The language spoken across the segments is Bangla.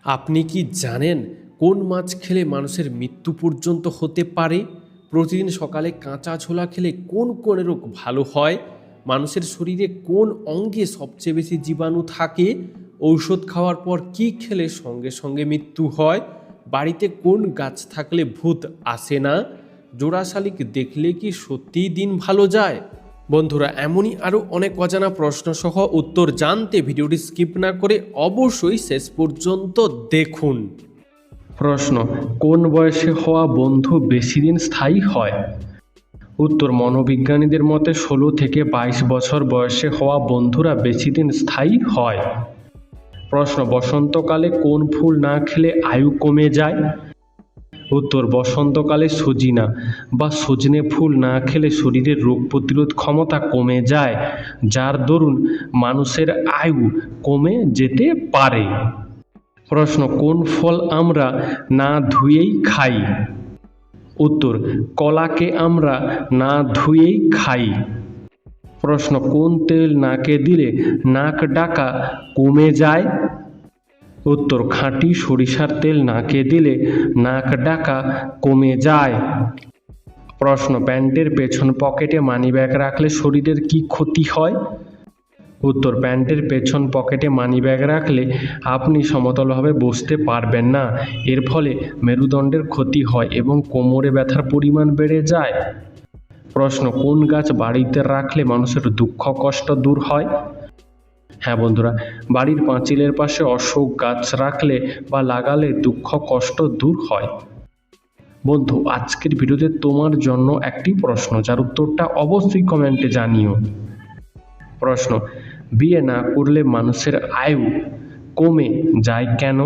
আপনি কি জানেন কোন মাছ খেলে মানুষের মৃত্যু পর্যন্ত হতে পারে? প্রতিদিন সকালে কাঁচা ছোলা খেলে কোন কোন রোগ ভালো হয়? মানুষের শরীরে কোন অঙ্গে সবচেয়ে বেশি জীবাণু থাকে? ঔষধ খাওয়ার পর কি খেলে সঙ্গে সঙ্গে মৃত্যু হয়? বাড়িতে কোন গাছ থাকলে ভূত আসে না? জোড়া শালিক দেখলে কি সত্যিই দিন ভালো যায়? বন্ধুরা, এমনই আরও অনেক অজানা প্রশ্নসহ উত্তর জানতে ভিডিওটি স্কিপ না করে অবশ্যই শেষ পর্যন্ত দেখুন। প্রশ্ন, কোন বয়সে হওয়া বন্ধু বেশি দিন স্থায়ী হয়? উত্তর, মনোবিজ্ঞানীদের মতে 16 থেকে 22 বছর বয়সে হওয়া বন্ধুরা বেশি দিন স্থায়ী হয়। প্রশ্ন, বসন্তকালে কোন ফুল না খেলে আয়ু কমে যায়? উত্তর, বসন্তকালে সজিনা বা সজনে ফুল না খেলে শরীরের রোগ প্রতিরোধ ক্ষমতা কমে যায়, যার দরুন মানুষের আয়ু কমে যেতে পারে। প্রশ্ন, কোন ফল আমরা না ধুয়েই খাই? উত্তর, কলাকে আমরা না ধুয়েই খাই। প্রশ্ন, কোন তেল নাকে দিলে নাক ডাকা কমে যায়? উত্তর, খাঁটি সরিষার তেল নাকে দিলে নাক ডাকা কমে যায়। প্রশ্ন, প্যান্টের পেছন পকেটে মানিব্যাগ রাখলে শরীরের কি ক্ষতি হয়? উত্তর, প্যান্টের পেছন পকেটে মানিব্যাগ রাখলে আপনি সমতলভাবে বসতে পারবেন না। এর ফলে মেরুদণ্ডের ক্ষতি হয় এবং কোমরে ব্যথার পরিমাণ বেড়ে যায়। প্রশ্ন, কোন গাছ বাড়িতে রাখলে মানুষের দুঃখ কষ্ট দূর হয়? হ্যাঁ বন্ধুরা, বাড়ির পাঁচিলের পাশে অশোক গাছ রাখলে বা লাগালে দুঃখ কষ্ট দূর হয়। বন্ধু, আজকের ভিডিওতে তোমার জন্য একটি প্রশ্ন, যার উত্তরটা অবশ্যই কমেন্টে জানিও। প্রশ্ন, বিয়ে না করলে মানুষের আয়ু কমে যায় কেন?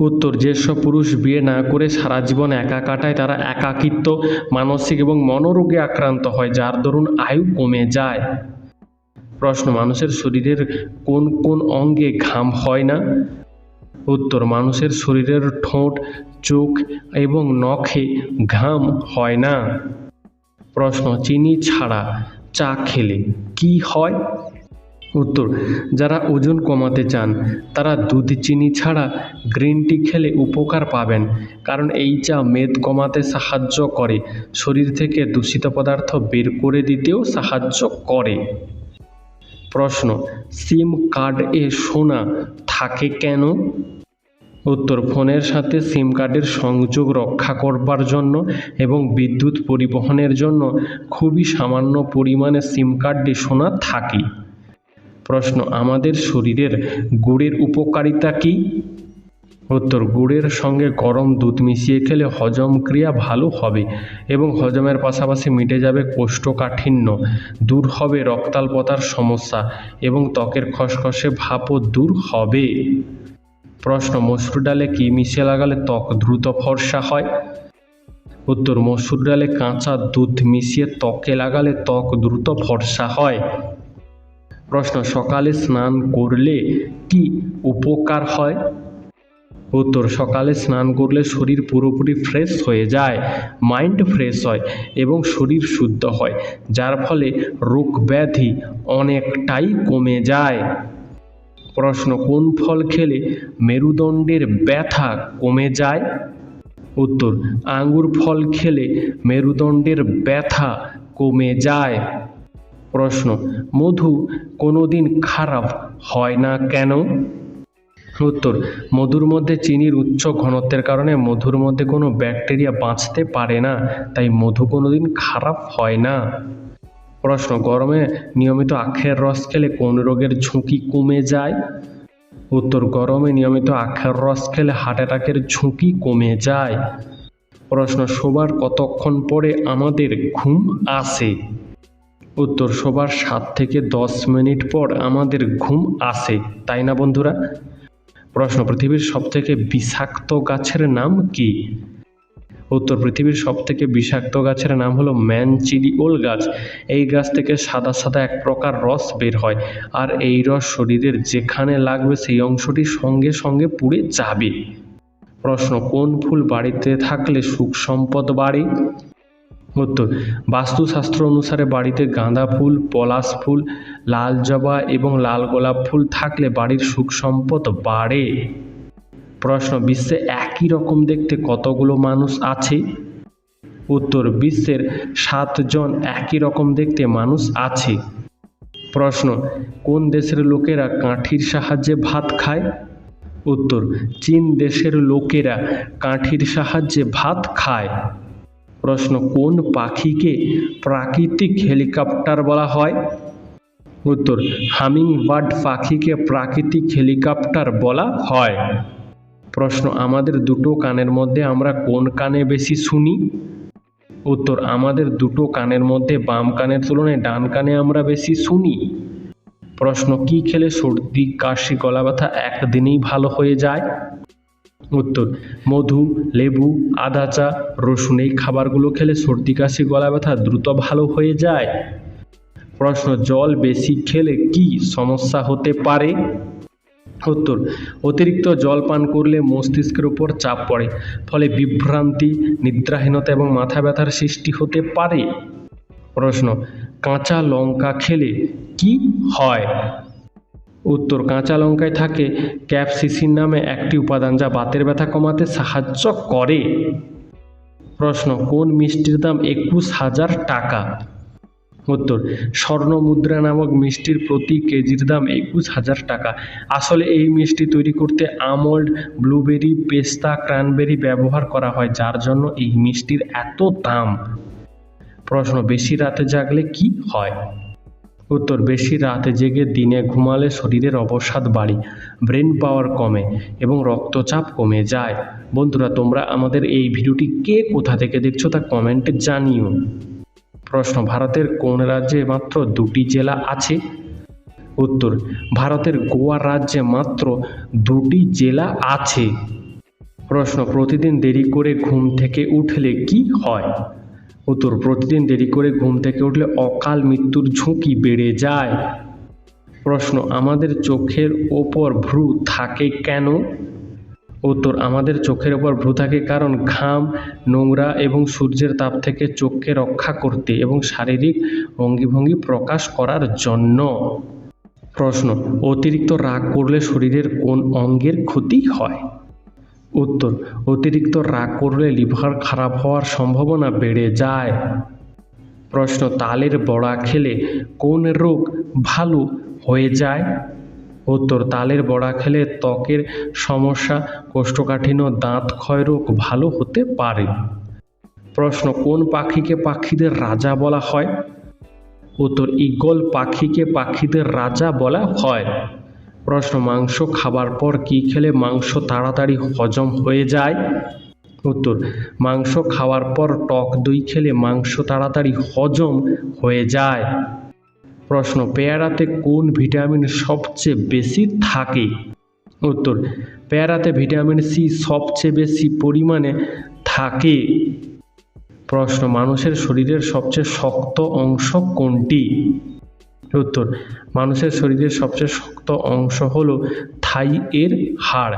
উত্তর, যেসব পুরুষ বিয়ে না করে সারা জীবন একা কাটায় তারা একাকিত্ব, মানসিক এবং মনোরোগে আক্রান্ত হয়, যার দরুন আয়ু কমে যায়। প্রশ্ন, মানুষের শরীরের কোন কোন অঙ্গে ঘাম হয় না? উত্তর, মানুষের শরীরের ঠোঁট, চোখ এবং নখে ঘাম হয় না। প্রশ্ন, চিনি ছাড়া চা খেলে কি হয়? উত্তর, যারা ওজন কমাতে চান তারা দুধ চিনি ছাড়া গ্রিন টি খেলে উপকার পাবেন, কারণ এই চা মেদ কমাতে সাহায্য করে, শরীর থেকে দূষিত পদার্থ বের করে দিতেও সাহায্য করে। প্রশ্ন, সিম কার্ডে সোনা থাকে কেন? উত্তর, ফোনের সাথে সিম কার্ডের সংযোগ রক্ষা করবার জন্য এবং বিদ্যুৎ পরিবহনের জন্য খুবই সামান্য পরিমাণে সিম কার্ডে সোনা থাকে। প্রশ্ন, আমাদের শরীরের গুড়ের উপকারিতা কী? উত্তর, গুড়ের সঙ্গে গরম দুধ মিশিয়ে খেলে হজম ক্রিয়া ভালো হবে এবং হজমের পাশাপাশি মিটে যাবে কোষ্ঠকাঠিন্য, দূর হবে রক্তাল্পতার সমস্যা এবং ত্বকের খসখসে ভাবও দূর হবে। প্রশ্ন, মসুর ডালে কি মিশিয়ে লাগালে ত্বক দ্রুত ফর্সা হয়? উত্তর, মসুর ডালে কাঁচা দুধ মিশিয়ে ত্বকে লাগালে ত্বক দ্রুত ফর্সা হয়। প্রশ্ন, সকালে স্নান করলে কি উপকার হয়? উত্তর, সকালে স্নান করলে শরীর পুরোপুরি ফ্রেশ হয়ে যায়, মাইন্ড ফ্রেশ হয় এবং শরীর শুদ্ধ হয়, যার ফলে রোগ ব্যাধি অনেকটাই কমে যায়। প্রশ্ন, কোন ফল খেলে মেরুদণ্ডের ব্যথা কমে যায়? উত্তর, আঙ্গুর ফল খেলে মেরুদণ্ডের ব্যথা কমে যায়। প্রশ্ন, মধু কোনোদিন খারাপ হয় না কেন? উত্তর, মধুর মধ্যে চিনির উচ্চ ঘনত্বের কারণে মধুর মধ্যে কোনো ব্যাকটেরিয়া বাঁচতে পারে না, তাই মধু কোনোদিন খারাপ হয় না। প্রশ্ন, গরমে নিয়মিত আখের রস খেলে কোন রোগের ঝুঁকি কমে যায়? উত্তর, গরমে নিয়মিত আখের রস খেলে হার্ট অ্যাটাকের ঝুঁকি কমে যায়। প্রশ্ন, শোবার কতক্ষণ পরে আমাদের ঘুম আসে? উত্তর, শোবার 7 থেকে 10 মিনিট পর আমাদের ঘুম আসে, তাই না বন্ধুরা? প্রশ্ন, পৃথিবীর সবথেকে বিষাক্ত গাছের নাম কি? উত্তর, পৃথিবীর সবথেকে বিষাক্ত গাছের নাম হলো ম্যানচিলিওল গাছ। এই গাছ থেকে সাদা সাদা এক প্রকার রস বের হয়, আর এই রস শরীরের যেখানে লাগবে সেই অংশটি সঙ্গে সঙ্গে পুড়ে যাবে। প্রশ্ন, কোন ফুল বাড়িতে থাকলে সুখ সম্পদ বাড়ে? উত্তর, বাস্তুশাস্ত্র অনুসারে বাড়িতে গাঁদা ফুল, পলাশ ফুল, লাল জবা এবং লাল গোলাপ ফুল থাকলে বাড়ির সুখ সম্পদ বাড়ে। প্রশ্ন, বিশ্বে একই রকম দেখতে কতগুলো মানুষ আছে? উত্তর, বিশ্বের 7 জন একই রকম দেখতে মানুষ আছে। প্রশ্ন, কোন দেশের লোকেরা কাঠির সাহায্যে ভাত খায়? উত্তর, চীন দেশের লোকেরা কাঠির সাহায্যে ভাত খায়। প্রশ্ন, কোন পাখিকে প্রাকৃতিক হেলিকপ্টার বলা হয়? উত্তর, হামিংবার্ড পাখিকে প্রাকৃতিক হেলিকপ্টার বলা হয়। প্রশ্ন, আমাদের দুটো কানের মধ্যে আমরা কোন কানে বেশি শুনি? উত্তর, আমাদের দুটো কানের মধ্যে বাম কানের তুলনায় ডান কানে আমরা বেশি শুনি। প্রশ্ন, কি খেলে সর্দি কাশি গলা ব্যথা একদিনেই ভালো হয়ে যায়? উত্তর, মধু, লেবু, আদা চা, রসুন এই খাবারগুলো খেলে সর্দি কাশি গলা ব্যথা দ্রুত ভালো হয়ে যায়। প্রশ্ন, জল বেশি খেলে কি সমস্যা হতে পারে? উত্তর, অতিরিক্ত জল পান করলে মস্তিষ্কের উপর চাপ পড়ে, ফলে বিভ্রান্তি, নিদ্রাহীনতা এবং মাথা ব্যথার সৃষ্টি হতে পারে। প্রশ্ন, কাঁচা লঙ্কা খেলে কি হয়? উত্তর, কাঁচা লঙ্কায় থাকে ক্যাপসিসিন নামে একটি উপাদান যা বাতের ব্যথা কমাতে সাহায্য করে। প্রশ্ন, কোন মিষ্টির দাম 21,000 টাকা? উত্তর, স্বর্ণমুদ্রা নামক মিষ্টির প্রতি কেজির দাম 21,000 টাকা। আসলে এই মিষ্টি তৈরি করতে আমন্ড, ব্লুবেরি, পেস্তা, ক্র্যানবেরি ব্যবহার করা হয়, যার জন্য এই মিষ্টির এত দাম। প্রশ্ন, বেশি রাতে জাগলে কি হয়? উত্তর, বেশি রাতে জেগে দিনে ঘুমালে শরীরের অবসাদ বাড়ে, ব্রেন পাওয়ার কমে এবং রক্তচাপ কমে যায়। বন্ধুরা, তোমরা আমাদের এই ভিডিওটি কে কোথা থেকে দেখছো তা কমেন্টে জানিও। প্রশ্ন, ভারতের কোন রাজ্যে মাত্র 2টি জেলা আছে? উত্তর, ভারতের গোয়া রাজ্যে মাত্র 2টি জেলা আছে। প্রশ্ন, প্রতিদিন দেরি করে ঘুম থেকে উঠলে কি হয়? উত্তর, প্রতিদিন দেরি করে ঘুম থেকে উঠলে অকাল মৃত্যুর ঝুঁকি বেড়ে যায়। প্রশ্ন, আমাদের চোখের ওপর ভ্রু থাকে কেন? উত্তর, আমাদের চোখের ওপর ভ্রু থাকে কারণ ঘাম, নোংরা এবং সূর্যের তাপ থেকে চোখকে রক্ষা করতে এবং শারীরিক অঙ্গভঙ্গি প্রকাশ করার জন্য। প্রশ্ন, অতিরিক্ত রাগ করলে শরীরের কোন অঙ্গের ক্ষতি হয়? উত্তর, অতিরিক্ত রাগ করলে লিভার খারাপ হওয়ার সম্ভাবনা বেড়ে যায়। প্রশ্ন, তালের বড়া খেলে কোন রোগ ভালো হয়ে যায়? উত্তর, তালের বড়া খেলে ত্বকের সমস্যা, কোষ্ঠকাঠিন্য, দাঁত ক্ষয় রোগ ভালো হতে পারে। প্রশ্ন, কোন পাখিকে পাখিদের রাজা বলা হয়? উত্তর, ঈগল পাখিকে পাখিদের রাজা বলা হয়। প্রশ্ন, মাংস খাবার পর কি খেলে মাংস তাড়াতাড়ি হজম হয়ে যায়? উত্তর, মাংস খাওয়ার পর টক দই খেলে মাংস তাড়াতাড়ি হজম হয়ে যায়। প্রশ্ন, পেয়ারাতে কোন ভিটামিন সবচেয়ে বেশি থাকে? উত্তর, পেয়ারাতে ভিটামিন সি সবচেয়ে বেশি পরিমাণে থাকে। প্রশ্ন, মানুষের শরীরের সবচেয়ে শক্ত অংশ কোনটি? উত্তর, মানুষের শরীরের সবচেয়ে শক্ত অংশ হলো থাই এর হাড়।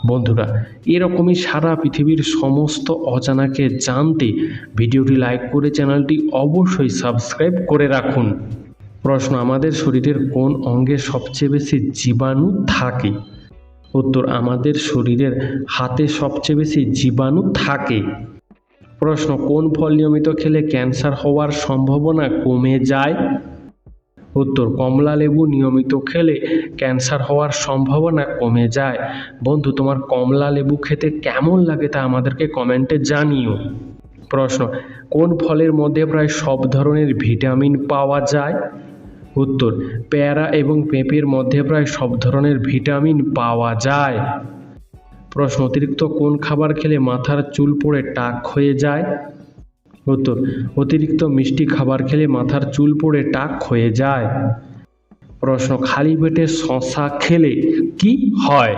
বন্ধুরা, এরকমই সারা পৃথিবীর সমস্ত অজানাকে জানতে ভিডিওটি লাইক করে চ্যানেলটি অবশ্যই সাবস্ক্রাইব করে রাখুন। প্রশ্ন, আমাদের শরীরের কোন অঙ্গে সবচেয়ে বেশি জীবাণু থাকে? উত্তর, আমাদের শরীরের হাতে সবচেয়ে বেশি জীবাণু থাকে। প্রশ্ন, কোন ফল নিয়মিত খেলে ক্যান্সার হওয়ার সম্ভাবনা কমে যায়? উত্তর, কমলা লেবু নিয়মিত খেলে ক্যান্সার হওয়ার সম্ভাবনা কমে যায়। বন্ধু, তোমার কমলা লেবু খেতে কেমন লাগে তা আমাদেরকে কমেন্টে জানিও। প্রশ্ন, কোন ফলের মধ্যে প্রায় সব ধরনের ভিটামিন পাওয়া যায়? উত্তর, পেয়ারা এবং পেঁপের মধ্যে প্রায় সব ধরনের ভিটামিন পাওয়া যায়। প্রশ্ন, অতিরিক্ত কোন খাবার খেলে মাথার চুল পড়ে টাক হয়ে যায়? উত্তর, অতিরিক্ত মিষ্টি খাবার খেলে মাথার চুল পড়ে টাক হয়ে যায়। প্রশ্ন, খালি পেটে শসা খেলে কি হয়?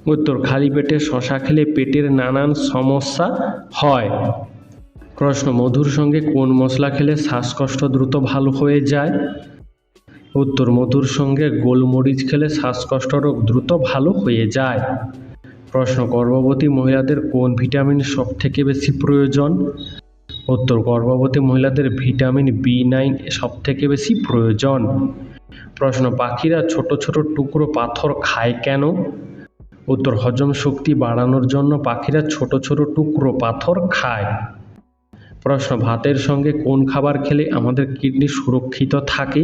উত্তর, খালি পেটে শসা খেলে পেটের নানান সমস্যা হয়। প্রশ্ন, মধুর সঙ্গে কোন মশলা খেলে শ্বাসকষ্ট দ্রুত ভালো হয়ে যায়? উত্তর, মধুর সঙ্গে গোলমরিচ খেলে শ্বাসকষ্ট রোগ দ্রুত ভালো হয়ে যায়। প্রশ্ন, গর্ভবতী মহিলাদের কোন ভিটামিন সব থেকে বেশি প্রয়োজন? উত্তর, গর্ভবতী মহিলাদের ভিটামিন B9 সব থেকে বেশি প্রয়োজন। প্রশ্ন, পাখিরা ছোট ছোট টুকরো পাথর খায় কেন? উত্তর হজম শক্তি বাড়ানোর জন্য পাখিরা ছোট ছোট টুকরো পাথর খায়। প্রশ্ন ভাতের সঙ্গে কোন খাবার খেলে আমাদের কিডনি সুরক্ষিত থাকে?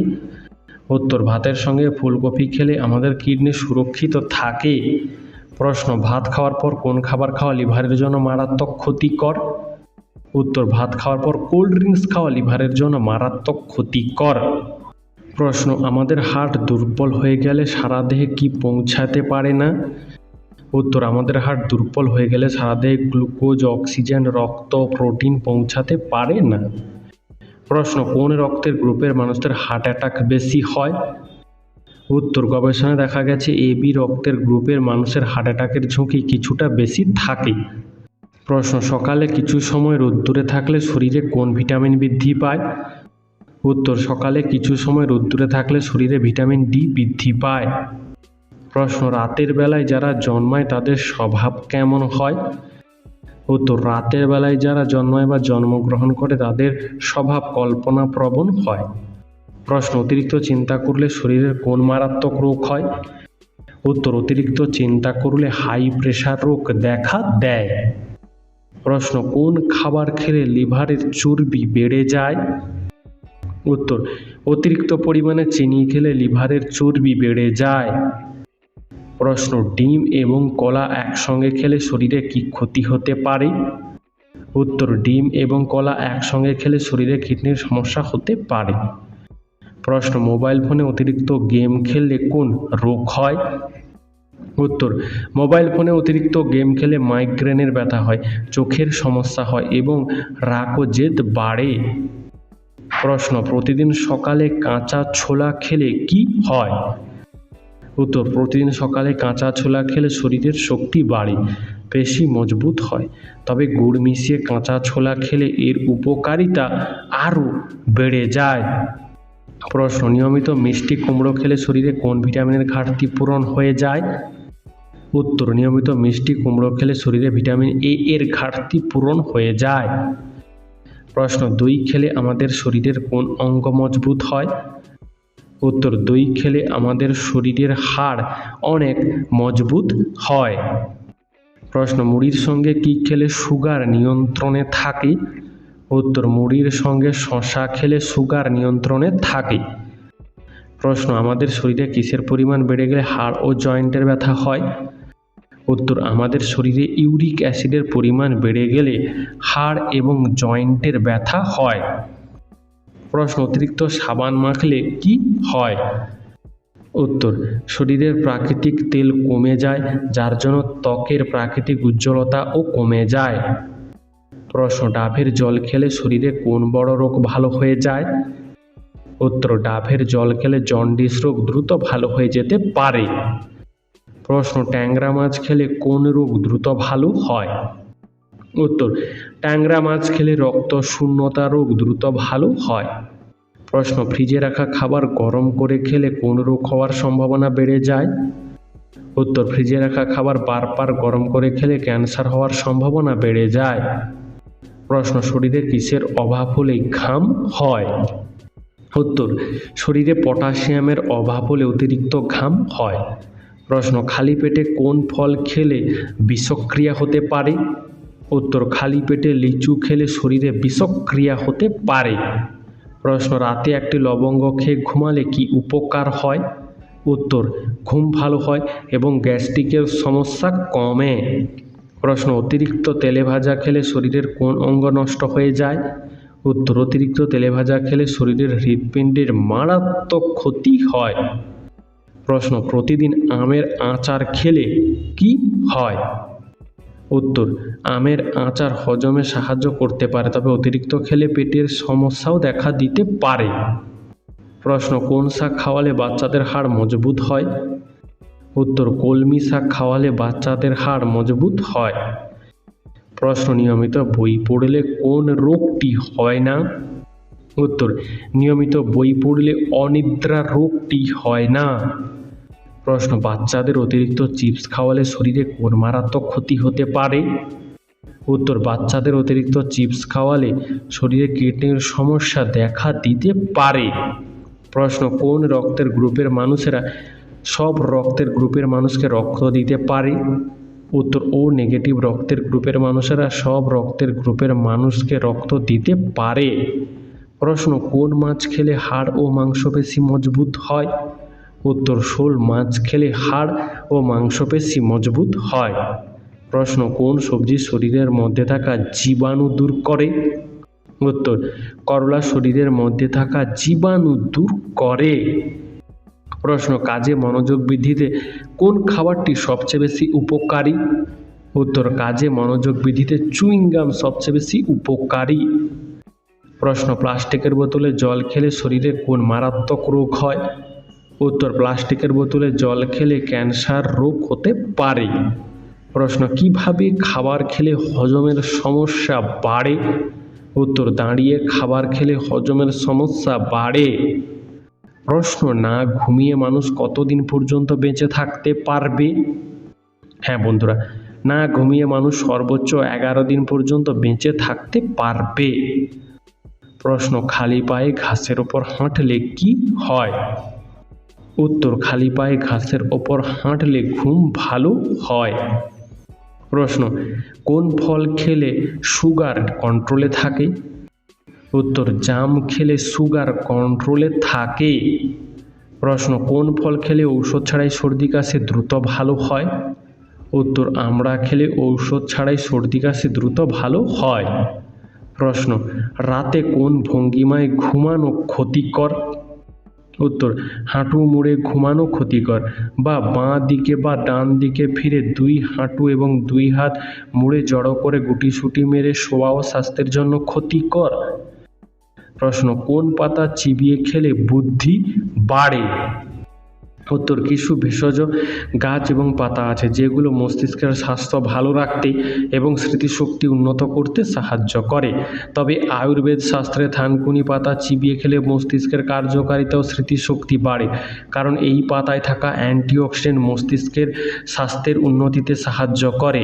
উত্তর ভাতের সঙ্গে ফুলকপি খেলে আমাদের কিডনি সুরক্ষিত থাকে। প্রশ্ন ভাত খাওয়ার পর কোন খাবার খাওয়া লিভারের জন্য মারাত্মক ক্ষতিকর? উত্তর ভাত খাওয়ার পর কোল্ড ড্রিঙ্কস খাওয়া লিভারের জন্য মারাত্মক ক্ষতিকর। প্রশ্ন আমাদের হার্ট দুর্বল হয়ে গেলে সারা দেহে কি পৌঁছাতে পারে না? উত্তর আমাদের হার্ট দুর্বল হয়ে গেলে সারা দেহে গ্লুকোজ, অক্সিজেন, রক্ত, প্রোটিন পৌঁছাতে পারে না। প্রশ্ন কোন রক্তের গ্রুপের মানুষদের হার্ট অ্যাটাক বেশি হয়? উত্তর গবেষণায় দেখা গেছে AB রক্তের গ্রুপের মানুষের হার্ট অ্যাটাকের ঝুঁকি কিছুটা বেশি থাকে। প্রশ্ন সকালে কিছু সময় রোদ্দুরে থাকলে শরীরে কোন ভিটামিন বৃদ্ধি পায়? উত্তর সকালে কিছু সময় রোদ্দুরে থাকলে শরীরে ভিটামিন ডি বৃদ্ধি পায়। প্রশ্ন রাতের বেলায় যারা জন্মায় তাদের স্বভাব কেমন হয়? উত্তর রাতের বেলায় যারা জন্মায় বা জন্মগ্রহণ করে তাদের স্বভাব কল্পনাপ্রবণ হয়। প্রশ্ন অতিরিক্ত চিন্তা করলে শরীরের কোন মারাত্মক রোগ হয়? উত্তর অতিরিক্ত চিন্তা করলে হাই প্রেশার রোগ দেখা দেয়। প্রশ্ন কোন খাবার খেলে লিভারের চর্বি বেড়ে যায়? উত্তর অতিরিক্ত পরিমাণে চিনি খেলে লিভারের চর্বি বেড়ে যায়। প্রশ্ন ডিম এবং কলা একসঙ্গে খেলে শরীরে কি ক্ষতি হতে পারে? উত্তর ডিম এবং কলা একসঙ্গে খেলে শরীরে কিডনির সমস্যা হতে পারে। প্রশ্ন মোবাইল ফোনে অতিরিক্ত গেম খেললে কোন রোগ হয়? উত্তর মোবাইল ফোনে অতিরিক্ত গেম খেলে মাইগ্রেনের ব্যথা হয়, চোখের সমস্যা হয় এবং রাগ ও জেদ বাড়ে। প্রশ্ন প্রতিদিন সকালে কাঁচা ছোলা খেলে কি হয়? উত্তর প্রতিদিন সকালে কাঁচা ছোলা খেলে শরীরের শক্তি বাড়ে, পেশি মজবুত হয়। তবে গুড় মিশিয়ে কাঁচা ছোলা খেলে এর উপকারিতা আরও বেড়ে যায়। প্রশ্ন নিয়মিত মিষ্টি কুমড়ো খেলে শরীরে কোন ভিটামিনের ঘাটতি পূরণ হয়ে যায়? উত্তর নিয়মিত মিষ্টি কুমড়ো খেলে শরীরে ভিটামিন A এর ঘাটতি পূরণ হয়ে যায়। প্রশ্ন দই খেলে আমাদের শরীরের কোন অঙ্গ মজবুত হয়? উত্তর দই খেলে আমাদের শরীরের হাড় অনেক মজবুত হয়। প্রশ্ন মুড়ির সঙ্গে কি খেলে সুগার নিয়ন্ত্রণে থাকে? উত্তর মুড়ির সঙ্গে শসা খেলে সুগার নিয়ন্ত্রণে থাকে। প্রশ্ন আমাদের শরীরে কিসের পরিমাণ বেড়ে গেলে হাড় ও জয়েন্টের ব্যথা হয়? উত্তর আমাদের শরীরে ইউরিক অ্যাসিডের পরিমাণ বেড়ে গেলে হাড় এবং জয়েন্টের ব্যথা হয়। প্রশ্ন অতিরিক্ত সাবান মাখলে কি হয়? উত্তর শরীরের প্রাকৃতিক তেল কমে যায়, যার জন্য ত্বকের প্রাকৃতিক উজ্জ্বলতাও কমে যায়। প্রশ্ন ডাবের জল খেলে শরীরে কোন বড় রোগ ভালো হয়ে যায়? উত্তর ডাবের জল খেলে জন্ডিস রোগ দ্রুত ভালো হয়ে যেতে পারে। প্রশ্ন ট্যাংরা মাছ খেলে কোন রোগ দ্রুত ভালো হয়? উত্তর ট্যাংরা মাছ খেলে রক্ত শূন্যতা রোগ দ্রুত ভালো হয়। প্রশ্ন ফ্রিজে রাখা খাবার গরম করে খেলে কোন রোগ হওয়ার সম্ভাবনা বেড়ে যায়? উত্তর ফ্রিজে রাখা খাবার বারবার গরম করে খেলে ক্যান্সার হওয়ার সম্ভাবনা বেড়ে যায়। প্রশ্ন শরীরে কিসের অভাব হলে ঘাম হয়? উত্তর শরীরে পটাশিয়ামের অভাব হলে অতিরিক্ত ঘাম হয়। প্রশ্ন খালি পেটে কোন ফল খেলে বিষক্রিয়া হতে পারে? উত্তর খালি পেটে লিচু খেলে শরীরে বিষক্রিয়া হতে পারে। প্রশ্ন রাতে একটি লবঙ্গ খেয়ে ঘুমালে কি উপকার হয়? উত্তর ঘুম ভালো হয় এবং গ্যাস্ট্রিকের সমস্যা কমে। প্রশ্ন অতিরিক্ত তেলে ভাজা খেলে শরীরের কোন অঙ্গ নষ্ট হয়ে যায়? উত্তর অতিরিক্ত তেলে ভাজা খেলে শরীরের হৃৎপিণ্ডের মারাত্মক ক্ষতি হয়। প্রশ্ন প্রতিদিন আমের আচার খেলে কি হয়? উত্তর আমের আচার হজমে সাহায্য করতে পারে, তবে অতিরিক্ত খেলে পেটের সমস্যাও দেখা দিতে পারে। প্রশ্ন কোন শাক খাওয়ালে বাচ্চাদের হাড় মজবুত হয়? উত্তর কলমি শাক খাওয়ালে বাচ্চাদের হাড় মজবুত হয়। প্রশ্ন নিয়মিত বই পড়লে কোন রোগটি হয় না? উত্তর নিয়মিত বই পড়লে অনিদ্রা রোগটি হয় না। প্রশ্ন বাচ্চাদের অতিরিক্ত চিপস খাওয়ালে শরীরে কোন মারাত্মক ক্ষতি হতে পারে? উত্তর বাচ্চাদের অতিরিক্ত চিপস খাওয়ালে শরীরে কিডনির সমস্যা দেখা দিতে পারে। প্রশ্ন কোন রক্তের গ্রুপের মানুষেরা সব রক্তের গ্রুপের মানুষকে রক্ত দিতে পারে? উত্তর, ও নেগেটিভ রক্তের গ্রুপের মানুষেরা সব রক্তের গ্রুপের মানুষকে রক্ত দিতে পারে। প্রশ্ন, কোন মাছ খেলে হাড় ও মাংসপেশি মজবুত হয়? উত্তর, শোল মাছ খেলে হাড় ও মাংসপেশি মজবুত হয়। প্রশ্ন, কোন সবজি শরীরের মধ্যে থাকা জীবাণু দূর করে? উত্তর, করলা শরীরের মধ্যে থাকা জীবাণু দূর করে। প্রশ্ন, কাজে মনোযোগ বৃদ্ধিতে কোন খাবারটি সবচেয়ে বেশি উপকারী? উত্তর, কাজে মনোযোগ বৃদ্ধিতে চুইং গাম সবচেয়ে বেশি উপকারী। প্রশ্ন, প্লাস্টিকের বোতলে জল খেলে শরীরে কোন মারাত্মক রোগ হয়? উত্তর, প্লাস্টিকের বোতলে জল খেলে ক্যান্সার রোগ হতে পারে। প্রশ্ন, কিভাবে খাবার খেলে হজমের সমস্যা বাড়ে? উত্তর, দাঁড়িয়ে খাবার খেলে হজমের সমস্যা বাড়ে। প্রশ্ন, না ঘুমিয়ে মানুষ কতদিন পর্যন্ত বেঁচে থাকতে পারবে? হ্যাঁ বন্ধুরা, না ঘুমিয়ে মানুষ সর্বোচ্চ 11 দিন পর্যন্ত বেঁচে থাকতে পারবে। প্রশ্ন, খালি পায়ে ঘাসের ওপর হাঁটলে কি হয়? উত্তর, খালি পায়ে ঘাসের ওপর হাঁটলে ঘুম ভালো হয়। প্রশ্ন, কোন ফল খেলে সুগার কন্ট্রোলে থাকে? উত্তর, জাম খেলে সুগার কন্ট্রোলে থাকে। প্রশ্ন, কোন ফল খেলে ঔষধ ছাড়াই সর্দি কাশি দ্রুত ভালো হয়? উত্তর, আমড়া খেলে ঔষধ ছাড়াই সর্দি কাশি দ্রুত ভালো হয়। প্রশ্ন, রাতে কোন ভঙ্গিমায় ঘুমানো ক্ষতিকর? উত্তর, হাঁটু মুড়ে ঘুমানো ক্ষতিকর, বা বাঁ দিকে বা ডান দিকে ফিরে দুই হাঁটু এবং দুই হাত মুড়ে জড়ো করে গুটিসুটি মেরে শোয়াও স্বাস্থ্যের জন্য ক্ষতিকর। প্রশ্ন, কোন পাতা চিবিয়ে খেলে বুদ্ধি বাড়ে? উত্তর, কিছু ভেষজ গাছ এবং পাতা আছে যেগুলো মস্তিষ্কের স্বাস্থ্য ভালো রাখতে এবং স্মৃতিশক্তি উন্নত করতে সাহায্য করে। তবে আয়ুর্বেদ শাস্ত্রে থানকুনি পাতা চিবিয়ে খেলে মস্তিষ্কের কার্যকারিতা ও স্মৃতিশক্তি বাড়ে, কারণ এই পাতায় থাকা অ্যান্টিঅক্সিডেন্ট মস্তিষ্কের স্বাস্থ্যের উন্নতিতে সাহায্য করে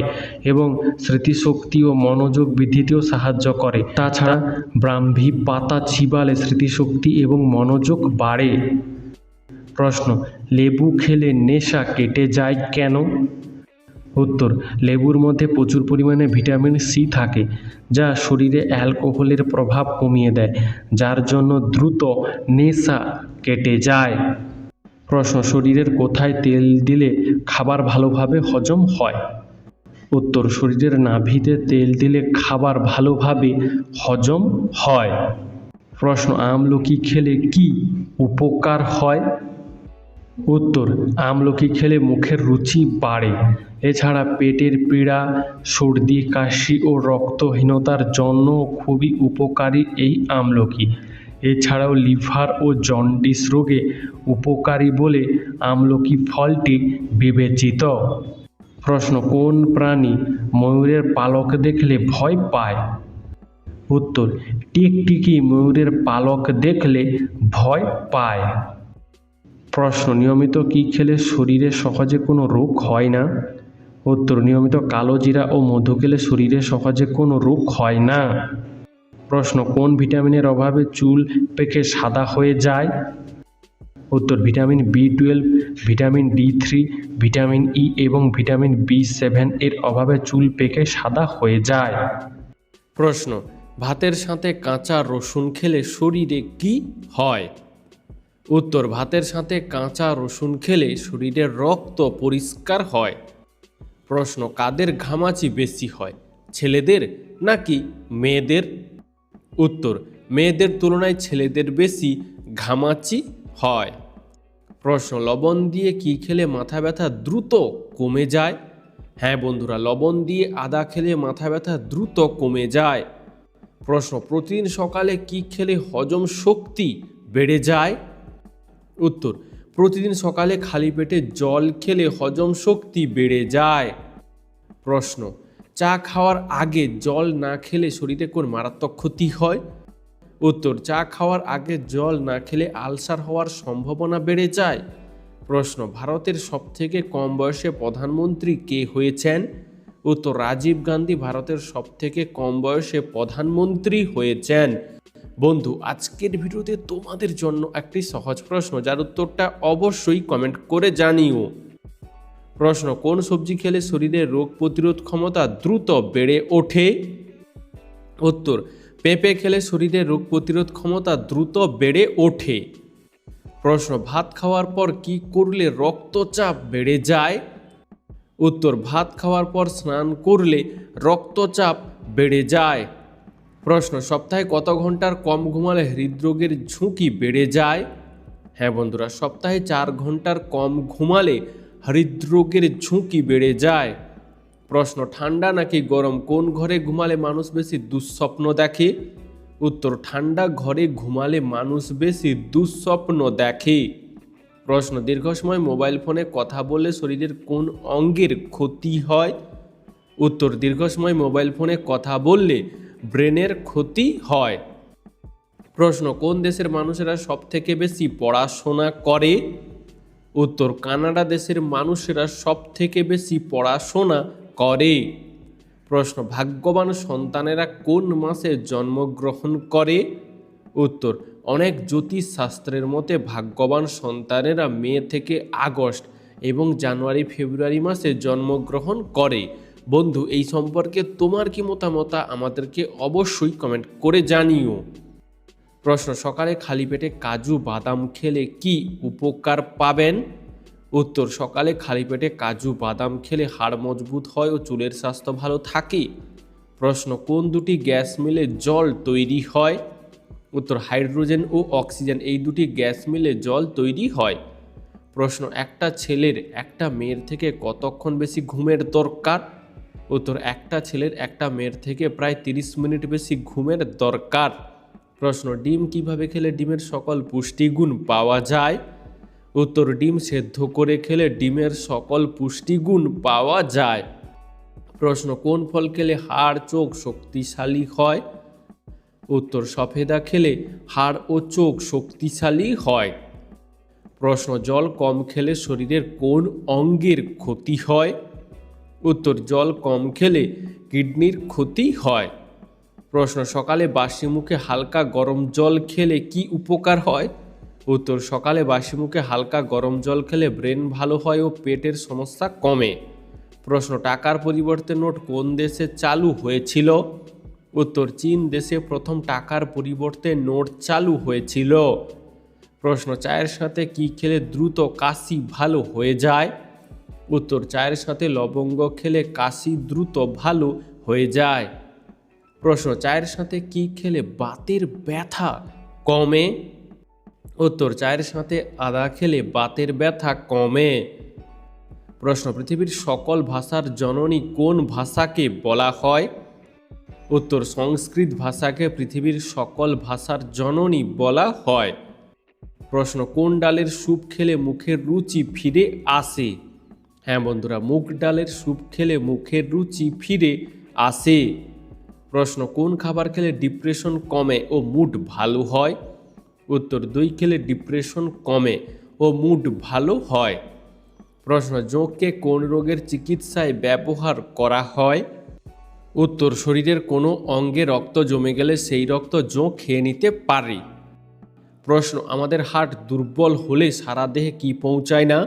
এবং স্মৃতিশক্তি ও মনোযোগ বৃদ্ধিতেও সাহায্য করে। তাছাড়া ব্রাহ্মী পাতা চিবালে স্মৃতিশক্তি এবং মনোযোগ বাড়ে। প্রশ্ন, লেবু খেলে নেশা কেটে যায় কেন? উত্তর, লেবুর মধ্যে প্রচুর পরিমাণে ভিটামিন সি থাকে, যা শরীরে অ্যালকোহলের প্রভাব কমিয়ে দেয়, যার জন্য দ্রুত নেশা কেটে যায়। প্রশ্ন, শরীরের কোথায় তেল দিলে খাবার ভালোভাবে হজম হয়? উত্তর, শরীরের নাভিতে তেল দিলে খাবার ভালোভাবে হজম হয়। প্রশ্ন, আমলকি খেলে কি উপকার হয়? উত্তর, আমলকি খেলে মুখের রুচি বাড়ে। এছাড়া পেটের পীড়া, সর্দি কাশি ও রক্তহীনতার জন্য খুবই উপকারী এই আমলকি। এছাড়াও লিভার ও জন্ডিস রোগে উপকারী বলে আমলকি ফলটি বিবেচিত। প্রশ্ন, কোন প্রাণী ময়ূরের পালক দেখলে ভয় পায়? উত্তর, টিকটিকি ময়ূরের পালক দেখলে ভয় পায়। প্রশ্ন, নিয়মিত কি খেলে শরীরে সহজে কোনো রোগ হয় না? উত্তর, নিয়মিত কালো জিরা ও মধু খেলে শরীরে সহজে কোনো রোগ হয় না। প্রশ্ন, কোন ভিটামিনের অভাবে চুল পেকে সাদা হয়ে যায়? উত্তর, vitamin বি12, vitamin D3, vitamin E এবং ভিটামিন বি7 এর অভাবে চুল পেকে সাদা হয়ে যায়। প্রশ্ন, ভাতের সাথে কাঁচা রসুন খেলে শরীরে কি হয়? উত্তর, ভাতের সাথে কাঁচা রসুন খেলে শরীরের রক্ত পরিষ্কার হয়। প্রশ্ন, কাদের ঘামাচি বেশি হয়, ছেলেদের নাকি মেয়েদের? উত্তর, মেয়েদের তুলনায় ছেলেদের বেশি ঘামাচি হয়। প্রশ্ন, লবণ দিয়ে কি খেলে মাথা ব্যথা দ্রুত কমে যায়? হ্যাঁ বন্ধুরা, লবণ দিয়ে আদা খেলে মাথা ব্যথা দ্রুত কমে যায়। প্রশ্ন, প্রতিদিন সকালে কি খেলে হজম শক্তি বেড়ে যায়? উত্তর, প্রতিদিন সকালে খালি পেটে জল খেলে হজম শক্তি বেড়ে যায়। প্রশ্ন, চা খাওয়ার আগে জল না খেলে শরীরে কোন মারাত্মক ক্ষতি হয়? উত্তর, চা খাওয়ার আগে জল না খেলে আলসার হওয়ার সম্ভাবনা বেড়ে যায়। প্রশ্ন, ভারতের সবথেকে কম বয়সে প্রধানমন্ত্রী কে হয়েছেন? উত্তর, রাজীব গান্ধী ভারতের সবথেকে কম বয়সে প্রধানমন্ত্রী হয়েছেন। বন্ধু, আজকের ভিডিওতে তোমাদের জন্য একটি সহজ প্রশ্ন, যার উত্তরটা অবশ্যই কমেন্ট করে জানিও। প্রশ্ন: কোন সবজি খেলে শরীরের রোগ প্রতিরোধ ক্ষমতা দ্রুত বেড়ে ওঠে? উত্তর: পেঁপে খেলে শরীরের রোগ প্রতিরোধ ক্ষমতা দ্রুত বেড়ে ওঠে। প্রশ্ন: ভাত খাওয়ার পর কি করলে রক্তচাপ বেড়ে যায়? উত্তর: ভাত খাওয়ার পর স্নান করলে রক্তচাপ বেড়ে যায়। প্রশ্ন: সপ্তাহে কত ঘন্টার কম ঘুমালে হৃদরোগের ঝুঁকি বেড়ে যায়? হ্যাঁ বন্ধুরা, সপ্তাহে 4 ঘন্টার কম ঘুমালে হৃদরোগের ঝুঁকি বেড়ে যায়। প্রশ্ন: ঠান্ডা নাকি গরম কোন ঘরে ঘুমালে মানুষ বেশি দুঃস্বপ্ন দেখে? উত্তর: ঠান্ডা ঘরে ঘুমালে মানুষ বেশি দুঃস্বপ্ন দেখে। প্রশ্ন: দীর্ঘ সময় মোবাইল ফোনে কথা বললে শরীরের কোন অঙ্গের ক্ষতি হয়? উত্তর: দীর্ঘ সময় মোবাইল ফোনে কথা বললে ব্রেনের ক্ষতি হয়। প্রশ্ন: কোন দেশের মানুষেরা সব থেকে বেশি পড়াশোনা করে? উত্তর: কানাডা দেশের মানুষেরা সব থেকে বেশি পড়াশোনা করে। প্রশ্ন: ভাগ্যবান সন্তানেরা কোন মাসে জন্মগ্রহণ করে? উত্তর: অনেক জ্যোতিষ শাস্ত্রের মতে ভাগ্যবান সন্তানেরা মে থেকে আগস্ট এবং জানুয়ারি ফেব্রুয়ারি মাসে জন্মগ্রহণ করে। বন্ধু, এই সম্পর্কে তোমার কি মতামত আমাদেরকে অবশ্যই কমেন্ট করে জানিও। প্রশ্ন: সকালে খালি পেটে কাজু বাদাম খেলে কি উপকার পাবেন? উত্তর: সকালে খালি পেটে কাজু বাদাম খেলে হাড় মজবুত হয় ও চুলের স্বাস্থ্য ভালো থাকে। প্রশ্ন: কোন দুটি গ্যাস মিলে জল তৈরি হয়? উত্তর: হাইড্রোজেন ও অক্সিজেন, এই দুটি গ্যাস মিলে জল তৈরি হয়। প্রশ্ন: একটা ছেলের একটা মেয়ের থেকে কতক্ষণ বেশি ঘুমের দরকার? উত্তর: একটা ছেলের একটা মেয়ের থেকে প্রায় 30 মিনিট বেশি ঘুমের দরকার। প্রশ্ন: ডিম কিভাবে খেলে ডিমের সকল পুষ্টিগুণ পাওয়া যায়? উত্তর: ডিম সেদ্ধ করে খেলে ডিমের সকল পুষ্টিগুণ পাওয়া যায়। প্রশ্ন: কোন ফল খেলে হাড় চোখ শক্তিশালী হয়? উত্তর: সফেদা খেলে হাড় ও চোখ শক্তিশালী হয়। প্রশ্ন: জল কম খেলে শরীরের কোন অঙ্গের ক্ষতি হয়? উত্তর: জল কম খেলে কিডনির ক্ষতি হয়। প্রশ্ন: সকালে বাসি মুখে হালকা গরম জল খেলে কি উপকার হয়? উত্তর: সকালে বাসি মুখে হালকা গরম জল খেলে ব্রেন ভালো হয় ও পেটের সমস্যা কমে। প্রশ্ন: টাকার পরিবর্তে নোট কোন দেশে চালু হয়েছিল? উত্তর: চীন দেশে প্রথম টাকার পরিবর্তে নোট চালু হয়েছিল। প্রশ্ন: চায়ের সাথে কি খেলে দ্রুত কাশি ভালো হয়ে যায়? উত্তর: চায়ের সাথে লবঙ্গ খেলে কাশি দ্রুত ভালো হয়ে যায়। প্রশ্ন: চায়ের সাথে কি খেলে বাতের ব্যথা কমে? উত্তর: চায়ের সাথে আদা খেলে বাতের ব্যথা কমে। প্রশ্ন: পৃথিবীর সকল ভাষার জননী কোন ভাষাকে বলা হয়? উত্তর: সংস্কৃত ভাষাকে পৃথিবীর সকল ভাষার জননী বলা হয়। প্রশ্ন: কোন ডালের স্যুপ খেলে মুখের রুচি ফিরে আসে? হ্যাঁ বন্ধুরা, মুগ ডালের স্যুপ খেলে মুখের রুচি ফিরে আসে। প্রশ্ন: কোন খাবার খেলে ডিপ্রেশন কমে ও মুড ভালো হয়? উত্তর: দই খেলে ডিপ্রেশন কমে ও মুড ভালো হয়। প্রশ্ন: জোঁককে কোন রোগের চিকিৎসায় ব্যবহার করা হয়? উত্তর: শরীরের কোনো অঙ্গে রক্ত জমে গেলে সেই রক্ত জোঁক খেয়ে নিতে পারে। প্রশ্ন: আমাদের হাড় দুর্বল হলে সারা দেহে কি পৌঁছায় না?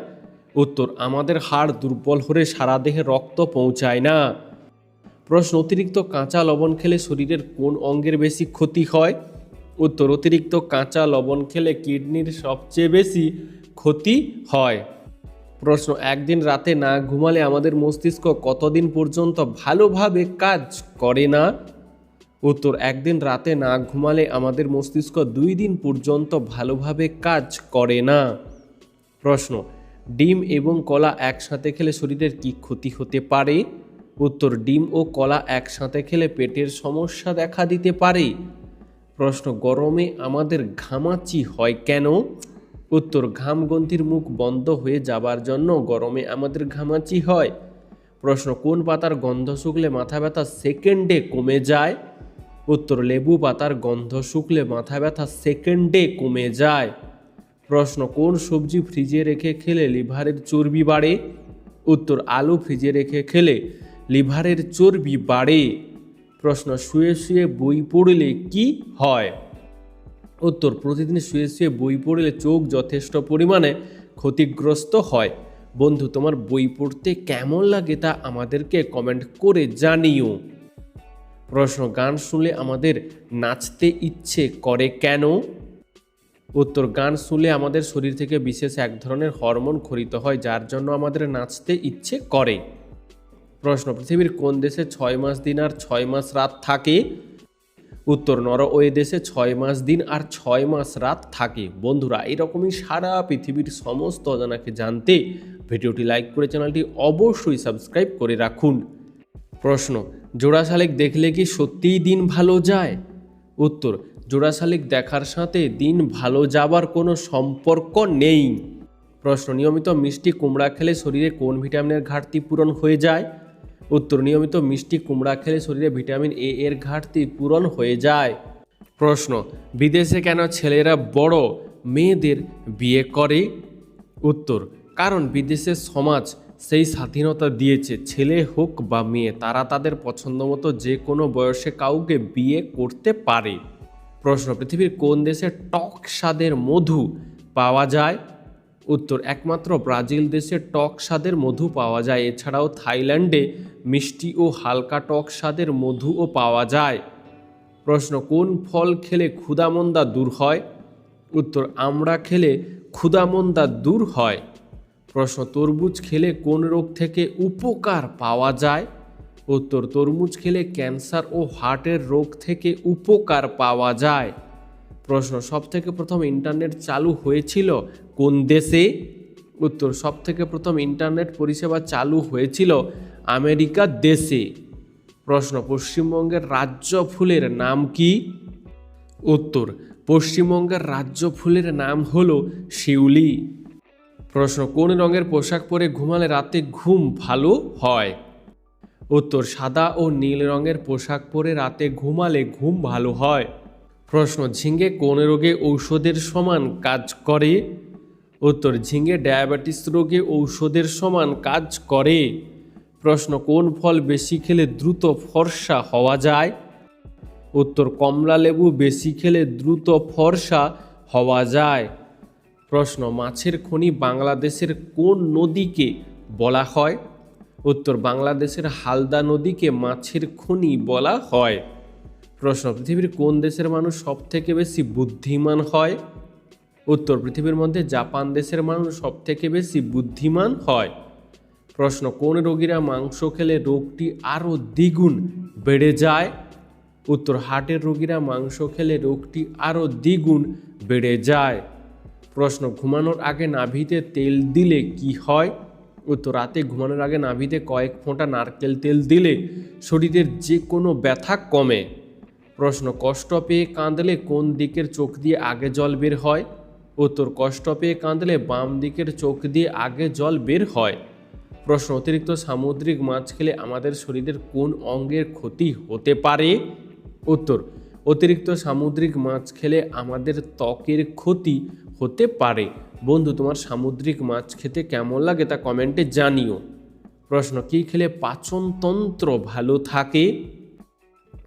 উত্তর: আমাদের হাড় দুর্বল হলে সারা দেহে রক্ত পৌঁছায় না। প্রশ্ন: অতিরিক্ত কাঁচা লবণ খেলে শরীরের কোন অঙ্গের বেশি ক্ষতি হয়? উত্তর: অতিরিক্ত কাঁচা লবণ খেলে কিডনির সবচেয়ে বেশি ক্ষতি হয়। প্রশ্ন: একদিন রাতে না ঘুমালে আমাদের মস্তিষ্ক কতদিন পর্যন্ত ভালোভাবে কাজ করে না? উত্তর: একদিন রাতে না ঘুমালে আমাদের মস্তিষ্ক 2 দিন পর্যন্ত ভালোভাবে কাজ করে না। প্রশ্ন: ডিম এবং কলা একসাথে খেলে শরীরের কি ক্ষতি হতে পারে? উত্তর: ডিম ও কলা একসাথে খেলে পেটের সমস্যা দেখা দিতে পারে। প্রশ্ন: গরমে আমাদের ঘামাচি হয় কেন? উত্তর: ঘামগ্রন্থির মুখ বন্ধ হয়ে যাবার জন্য গরমে আমাদের ঘামাচি হয়। প্রশ্ন: কোন পাতার গন্ধ শুকলে মাথা ব্যথা সেকেন্ডে কমে যায়? উত্তর: লেবু পাতার গন্ধ শুকলে মাথা ব্যথা সেকেন্ডে কমে যায়। প্রশ্ন: কোন সবজি ফ্রিজে রেখে খেলে লিভারের চর্বি বাড়ে? উত্তর: আলু ফ্রিজে রেখে খেলে লিভারের চর্বি বাড়ে। প্রশ্ন: শুয়ে শুয়ে বই পড়লে কি হয়? উত্তর, প্রতিদিন শুয়ে শুয়ে বই পড়লে চোখ যথেষ্ট পরিমাণে ক্ষতিগ্রস্ত হয়। বন্ধু, তোমার বই পড়তে কেমন লাগে তা আমাদেরকে কমেন্ট করে জানিও। প্রশ্ন, গান শুনলে আমাদের নাচতে ইচ্ছে করে কেন? উত্তর, গান শুনলে আমাদের শরীর থেকে বিশেষ এক ধরনের হরমোন ক্ষরিত হয়, যার জন্য আমাদের নাচতে ইচ্ছে করে। প্রশ্ন, পৃথিবীর কোন দেশে 6 মাস দিন আর 6 মাস রাত থাকে? উত্তর, নরওয়ে দেশে 6 মাস দিন আর 6 মাস রাত থাকে। বন্ধুরা, এরকমই সারা পৃথিবীর সমস্ত অজানাকে জানতে ভিডিওটি লাইক করে চ্যানেলটি অবশ্যই সাবস্ক্রাইব করে রাখুন। প্রশ্ন, জোড়া শালিক দেখলে কি সত্যিই দিন ভালো যায়? উত্তর, জোড়া শালিক দেখার সাথে দিন ভালো যাবার কোনো সম্পর্ক নেই। প্রশ্ন, নিয়মিত মিষ্টি কুমড়া খেলে শরীরে কোন ভিটামিনের ঘাটতি পূরণ হয়ে যায়? উত্তর, নিয়মিত মিষ্টি কুমড়া খেলে শরীরে ভিটামিন এ এর ঘাটতি পূরণ হয়ে যায়। প্রশ্ন, বিদেশে কেন ছেলেরা বড় মেয়েদের বিয়ে করে? উত্তর, কারণ বিদেশের সমাজ সেই স্বাধীনতা দিয়েছে, ছেলে হোক বা মেয়ে তারা তাদের পছন্দ মতো যে কোনো বয়সে কাউকে বিয়ে করতে পারে। প্রশ্ন, পৃথিবীর কোন দেশে টক স্বাদের মধু পাওয়া যায়? উত্তর, একমাত্র ব্রাজিল দেশে টক স্বাদের মধু পাওয়া যায়। এছাড়াও থাইল্যান্ডে মিষ্টি ও হালকা টক স্বাদের মধুও পাওয়া যায়। প্রশ্ন, কোন ফল খেলে ক্ষুধামন্দা দূর হয়? উত্তর, আমড়া খেলে ক্ষুধামন্দা দূর হয়। প্রশ্ন, তরমুজ খেলে কোন রোগ থেকে উপকার পাওয়া যায়? উত্তর, তরমুজ খেলে ক্যান্সার ও হার্টের রোগ থেকে উপকার পাওয়া যায়। প্রশ্ন, সবথেকে প্রথম ইন্টারনেট চালু হয়েছিল কোন দেশে? উত্তর, সবথেকে প্রথম ইন্টারনেট পরিষেবা চালু হয়েছিল আমেরিকা দেশে। প্রশ্ন, পশ্চিমবঙ্গের রাজ্য ফুলের নাম কি? উত্তর, পশ্চিমবঙ্গের রাজ্য ফুলের নাম হলো শিউলি। প্রশ্ন, কোন রঙের পোশাক পরে ঘুমালে রাতে ঘুম ভালো হয়? উত্তর, সাদা ও নীল রঙের পোশাক পরে রাতে ঘুমালে ঘুম ভালো হয়। প্রশ্ন, ঝিঙে কোন রোগে ঔষধের সমান কাজ করে? উত্তর, ঝিঙে ডায়াবেটিস রোগে ঔষধের সমান কাজ করে। প্রশ্ন, কোন ফল বেশি খেলে দ্রুত ফর্সা হওয়া যায়? উত্তর, কমলা লেবু বেশি খেলে দ্রুত ফর্সা হওয়া যায়। প্রশ্ন, মাছের খনি বাংলাদেশের কোন নদীকে বলা হয়? উত্তর, বাংলাদেশের হালদা নদীকে মাছের খনি বলা হয়। প্রশ্ন, পৃথিবীর কোন দেশের মানুষ সবথেকে বেশি বুদ্ধিমান হয়? উত্তর, পৃথিবীর মধ্যে জাপান দেশের মানুষ সবথেকে বেশি বুদ্ধিমান হয়। প্রশ্ন, কোন রোগীরা মাংস খেলে রোগটি আরও দ্বিগুণ বেড়ে যায়? উত্তর, হার্টের রোগীরা মাংস খেলে রোগটি আরও দ্বিগুণ বেড়ে যায়। প্রশ্ন, ঘুমানোর আগে নাভিতে তেল দিলে কি হয়? উত্তর, রাতে ঘুমানোর আগে নাভিতে কয়েক ফোঁটা নারকেল তেল দিলে শরীরের যে কোনো ব্যথা কমে। প্রশ্ন, কষ্ট পেয়ে কাঁদলে কোন দিকের চোখ দিয়ে আগে জল বের হয়? উত্তর, কষ্ট পেয়ে কাঁদলে বাম দিকের চোখ দিয়ে আগে জল বের হয়। প্রশ্ন, অতিরিক্ত সামুদ্রিক মাছ খেলে আমাদের শরীরের কোন অঙ্গের ক্ষতি হতে পারে? উত্তর, অতিরিক্ত সামুদ্রিক মাছ খেলে আমাদের ত্বকের ক্ষতি হতে পারে। বন্ধু, তোমার সামুদ্রিক মাছ খেতে কেমন লাগে তা কমেন্টে জানিও। প্রশ্ন, কী খেলে পাচনতন্ত্র ভালো থাকে?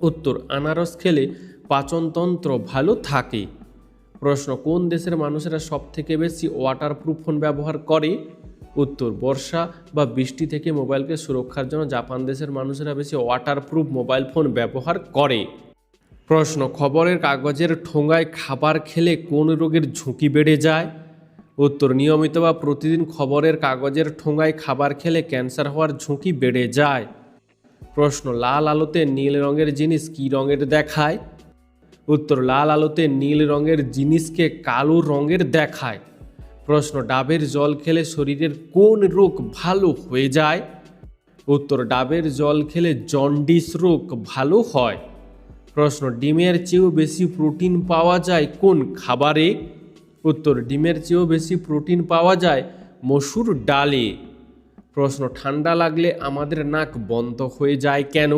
উত্তর, আনারস খেলে পাচনতন্ত্র ভালো থাকে। প্রশ্ন, কোন দেশের মানুষেরা সবথেকে বেশি ওয়াটারপ্রুফ ফোন ব্যবহার করে? উত্তর, বর্ষা বা বৃষ্টি থেকে মোবাইলকে সুরক্ষার জন্য জাপান দেশের মানুষেরা বেশি ওয়াটারপ্রুফ মোবাইল ফোন ব্যবহার করে। প্রশ্ন, খবরের কাগজের ঠোঙায় খাবার খেলে কোন রোগের ঝুঁকি বেড়ে যায়? উত্তর, নিয়মিত বা প্রতিদিন খবরের কাগজের ঠোঙায় খাবার খেলে ক্যান্সার হওয়ার ঝুঁকি বেড়ে যায়। প্রশ্ন, লাল আলোতে নীল রঙের জিনিস কী রঙের দেখায়? উত্তর, লাল আলোতে নীল রঙের জিনিসকে কালো রঙের দেখায়। প্রশ্ন, ডাবের জল খেলে শরীরের কোন রোগ ভালো হয়ে যায়? উত্তর, ডাবের জল খেলে জন্ডিস রোগ ভালো হয়। প্রশ্ন, ডিমের চেয়েও বেশি প্রোটিন পাওয়া যায় কোন খাবারে? উত্তর, ডিমের চেয়েও বেশি প্রোটিন পাওয়া যায় মসুর ডালে। প্রশ্ন, ঠান্ডা লাগলে আমাদের নাক বন্ধ হয়ে যায় কেন?